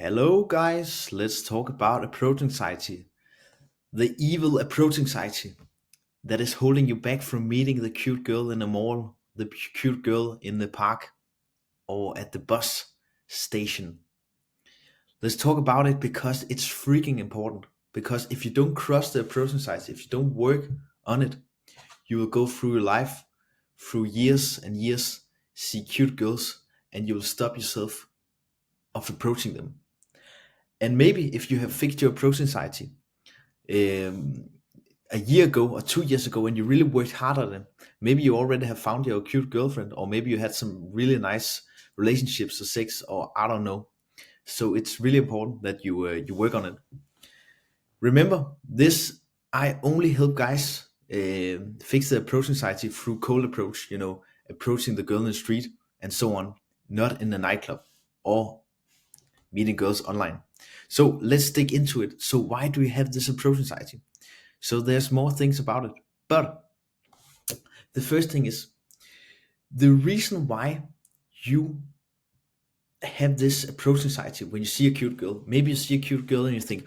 Hello, guys. Let's talk about approach anxiety. The evil approach anxiety that is holding you back from meeting the cute girl in the mall, the cute girl in the park, or at the bus station. Let's talk about it because it's freaking important. Because if you don't cross the approach anxiety, if you don't work on it, you will go through your life, through years and years, see cute girls, and you will stop yourself of approaching them. And maybe if you have fixed your approach anxiety, um, a year ago or 2 years ago and you really worked hard on them, maybe you already have found your cute girlfriend, or maybe you had some really nice relationships or sex, or I don't know. So it's really important that you work on it. Remember this: I only help guys fix the approach anxiety through cold approach. Approaching the girl in the street and so on, not in the nightclub or meeting girls online. So let's dig into it. So why do we have this approach anxiety? So there's more things about it. But the first thing is the reason why you have this approach anxiety when you see a cute girl. Maybe you see a cute girl and you think,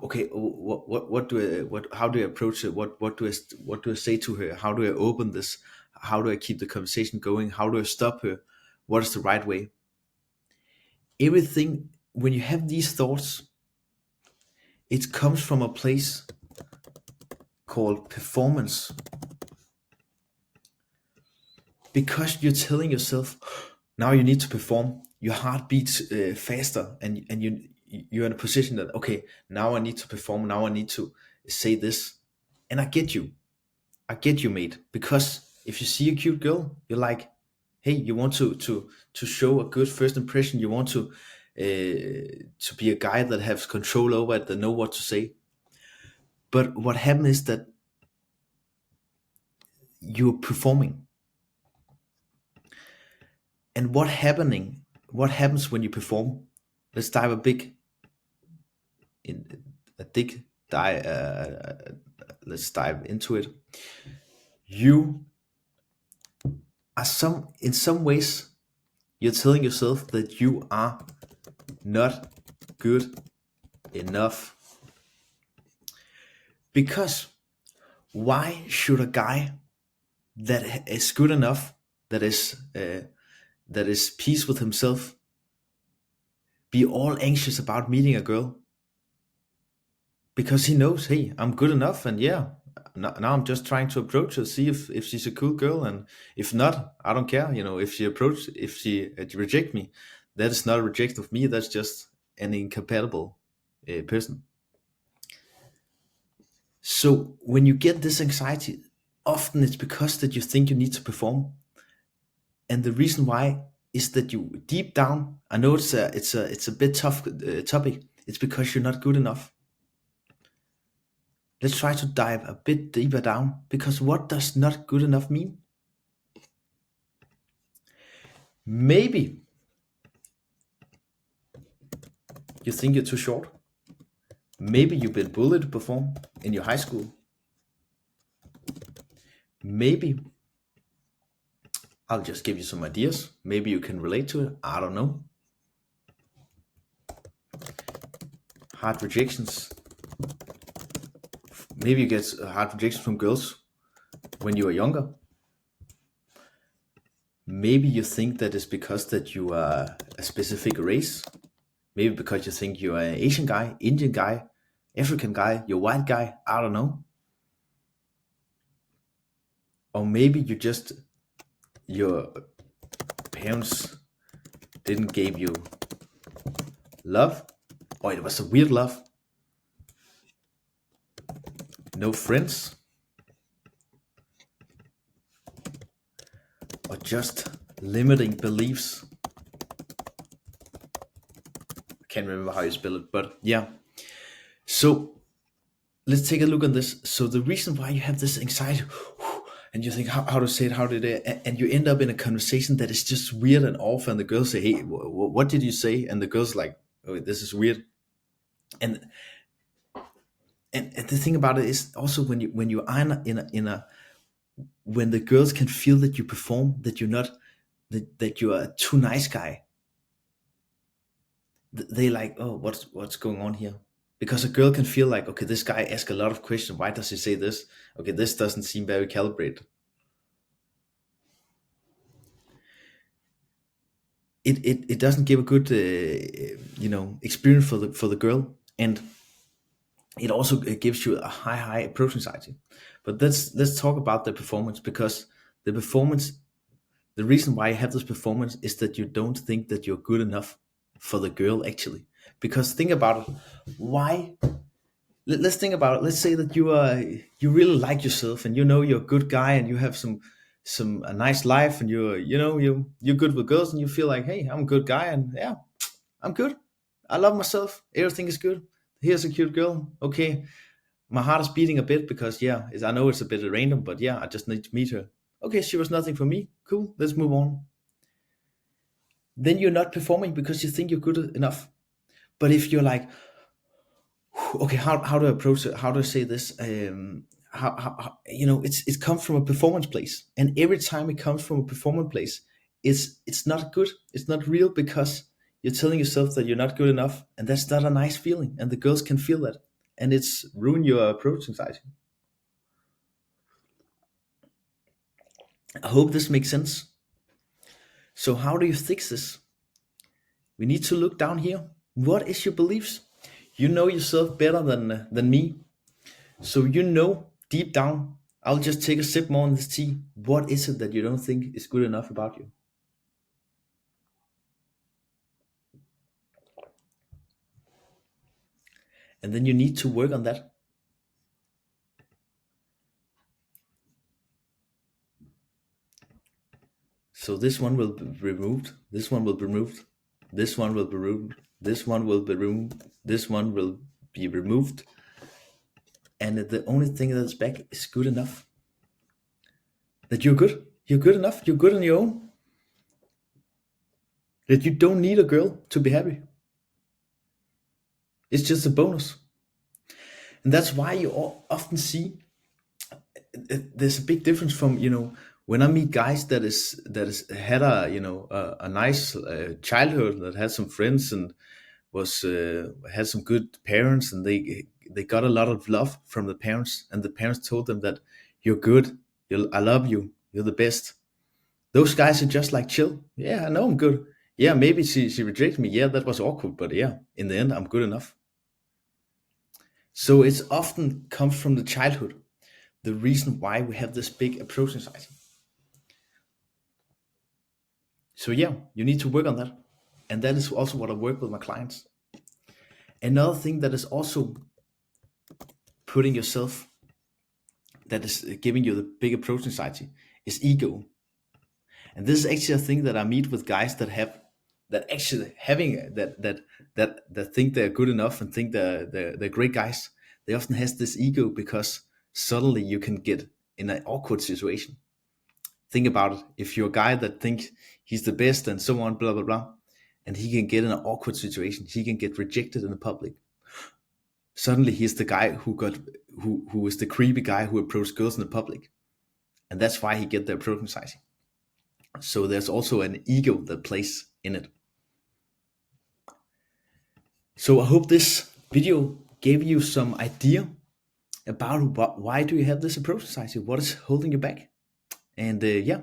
okay, what do I what how do I approach it? What do I say to her? How do I open this? How do I keep the conversation going? How do I stop her? What is the right way? Everything, when you have these thoughts, it comes from a place called performance, because you're telling yourself now you need to perform. Your heart beats faster, and you're in a position that, okay, now I need to perform, now I need to say this. And I get you, mate, because if you see a cute girl, you're like, hey, you want to show a good first impression. You want to be a guy that has control over it, that know what to say. But what happens is that you're performing. And what happens when you perform? Let's dive a big in a dig dive. Let's dive into it. You are in some ways you're telling yourself that you are not good enough. Because why should a guy that is good enough, that is peace with himself, be all anxious about meeting a girl? Because he knows, hey, I'm good enough, and yeah, now I'm just trying to approach her, see if she's a cool girl, and if not, I don't care. If she reject me, that is not a rejection of me. That's just an incompatible person. So when you get this anxiety, often it's because that you think you need to perform, and the reason why is that you deep down, I know it's a bit tough topic. It's because you're not good enough. Let's try to dive a bit deeper down, because what does not good enough mean? Maybe you think you're too short. Maybe you've been bullied before in your high school. Maybe, I'll just give you some ideas. Maybe you can relate to it. I don't know. Hard rejections. Maybe you get hard rejections from girls when you were younger. Maybe you think that it's because that you are a specific race. Maybe because you think you're an Asian guy, Indian guy, African guy, you're white guy. I don't know. Or maybe your parents didn't give you love, or it was a weird love. No friends, or just limiting beliefs. I can't remember how you spell it, but yeah. So let's take a look at this. So the reason why you have this anxiety, and you think how to say it, how did it, and you end up in a conversation that is just weird and off, and the girls say, hey, what did you say? And the girl's like, oh, this is weird. And the thing about it is also when you are in a when the girls can feel that you perform, that you're not, that you are a too nice guy, they like, oh, what's going on here? Because a girl can feel like, okay, this guy asks a lot of questions. Why does he say this? Okay, this doesn't seem very calibrated. It doesn't give a good experience for the girl, and it also gives you a high approach anxiety. But let's talk about the performance, because the performance, the reason why you have this performance is that you don't think that you're good enough for the girl, actually. Because think about it, why let's think about it. Let's say that you really like yourself, and you know you're a good guy, and you have some a nice life, and you're good with girls, and you feel like, hey, I'm a good guy, and yeah, I'm good. I love myself. Everything is good. Here's a cute girl. Okay, my heart is beating a bit because yeah, I know it's a bit random, but yeah, I just need to meet her. Okay, she was nothing for me. Cool, let's move on. Then you're not performing because you think you're good enough. But if you're like, okay, how do I approach it? How do I say this? It comes from a performance place, and every time it comes from a performance place, it's not good. It's not real, because you're telling yourself that you're not good enough, and that's not a nice feeling, and the girls can feel that, and it's ruin your approach anxiety. I hope this makes sense. So how do you fix this? We need to look down here. What is your beliefs? You know yourself better than me. So you know deep down, I'll just take a sip more on this tea. What is it that you don't think is good enough about you? And then you need to work on that. So this one will be removed. This one will be removed. This one will be removed. This one will be removed. This one will be removed. And the only thing that's back is good enough. That you're good. You're good enough. You're good on your own. That you don't need a girl to be happy. It's just a bonus. And that's why you often see there's a big difference from, when I meet guys that is had a nice childhood, that had some friends, and was had some good parents, and they got a lot of love from the parents, and the parents told them that you're good, I love you, you're the best. Those guys are just like chill. Yeah, I know I'm good. Yeah, maybe she rejected me. Yeah, that was awkward, but yeah, in the end, I'm good enough. So it's often comes from the childhood, the reason why we have this big approach anxiety. So yeah, you need to work on that. And that is also what I work with my clients. Another thing that is also putting yourself, that is giving you the big approach anxiety, is ego. And this is actually a thing that I meet with guys that have, that actually having that think they're good enough and think they're great guys. They often has this ego because suddenly you can get in an awkward situation. Think about it. If you're a guy that thinks he's the best and so on, blah blah blah, and he can get in an awkward situation, he can get rejected in the public. Suddenly he's the guy who is the creepy guy who approached girls in the public, and that's why he get the approach anxiety. So there's also an ego that plays in it. So I hope this video gave you some idea about why do you have this approach anxiety, what is holding you back. And yeah,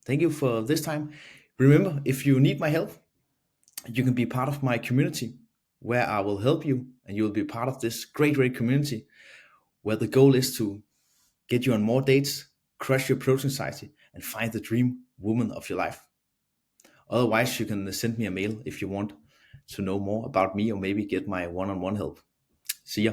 thank you for this time. Remember, if you need my help, you can be part of my community, where I will help you, and you'll be part of this great community, where the goal is to get you on more dates, crush your approach anxiety, and find the dream woman of your life. Otherwise, you can send me a mail if you want to know more about me, or maybe get my one-on-one help. See ya.